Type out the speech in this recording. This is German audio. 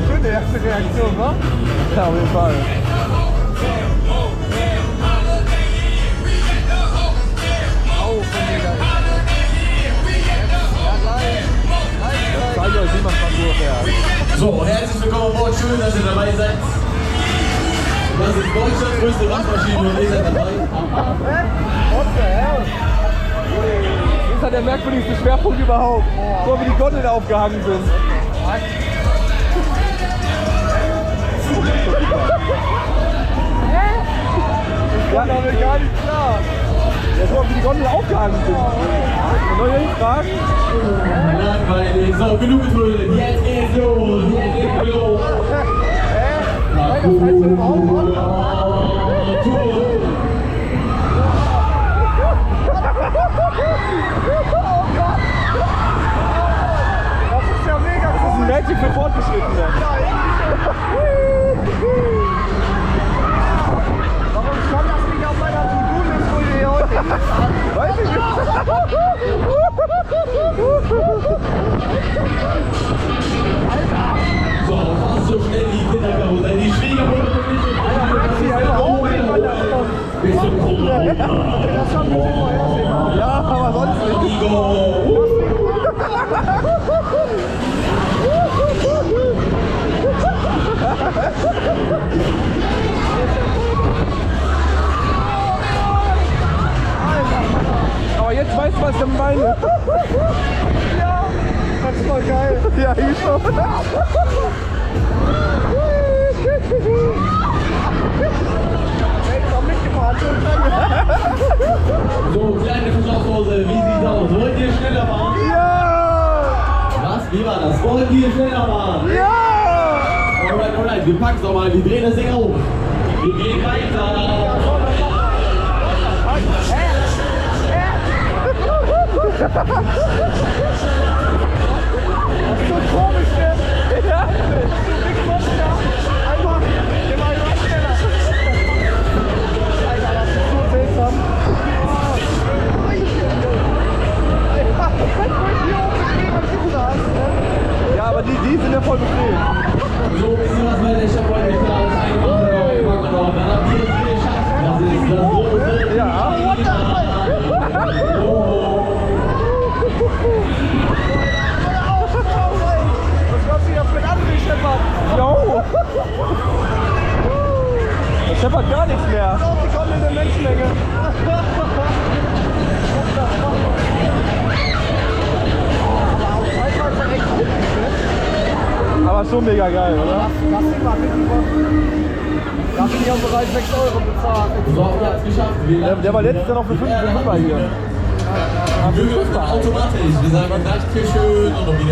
Schöne erste Reaktion, wa? Ja, auf jeden Fall. Ich zeige euch, wie man Parkour fährt. So, herzlich willkommen an Bord. Schön, dass ihr dabei seid. Das ist Deutschlands größte Waschmaschine und ihr seid dabei. What the hell? Das ist halt der merkwürdigste Schwerpunkt überhaupt. So wie die Gondeln aufgehangen sind. Ich komme damit gar nicht klar. Ja, so wie die Gondeln aufgehangen sind. Neue Fragen? Langweilig. So, genug getrödelt. Jetzt geht's los. Jetzt geht's los. Nein, das heißt so überhaupt. Das ist ja mega. Das ist ein Magic für Fortgeschrittene. Warum stand das nicht auf meiner To-Do-Liste, hier heute nicht? Weiß ich nicht. So, fast so schnell die Kinderkarussell. Die Schwiegermutter und ich. Bist du cool? Das schon ein bisschen vorhersehbar. Ja, aber sonst nicht. Aber jetzt weißt du, was ich meine. Ja, das ist voll geil. Ja, ich schon. Hey, ist auch mitgefahren. So, kleine Verschlauchshose, wie sieht's aus? Wollt ihr schneller fahren? Ja! Was? Wie war das? Wollt ihr schneller fahren? Ja! Alright, wir packen es nochmal, wir drehen das Ding auf. Wir gehen weiter. Das ist so komisch, ne? Ja! Ich muss ja einfach immer schneller. Alter, das ist so seltsam. Ja, aber die sind ja voll bequem. So, wisst ihr was, Leute? Ich hab heute nicht klar, das eine machen wir noch. Dann habt ihr es geschafft. Das ist das große. Ja. Was glaubst du, das mit angescheppert? Jo! Das scheppert gar nichts mehr. Die kommen in der Menschenmenge. Aber schon mega geil, oder? Das Ding war richtig was. Da bin ich auch bereit, 6 € bezahlt. So, wir haben es geschafft. Der war letztes Jahr noch für 5 hier. Wir würden automatisch. Wir sagen gleich Tschüss und noch wieder.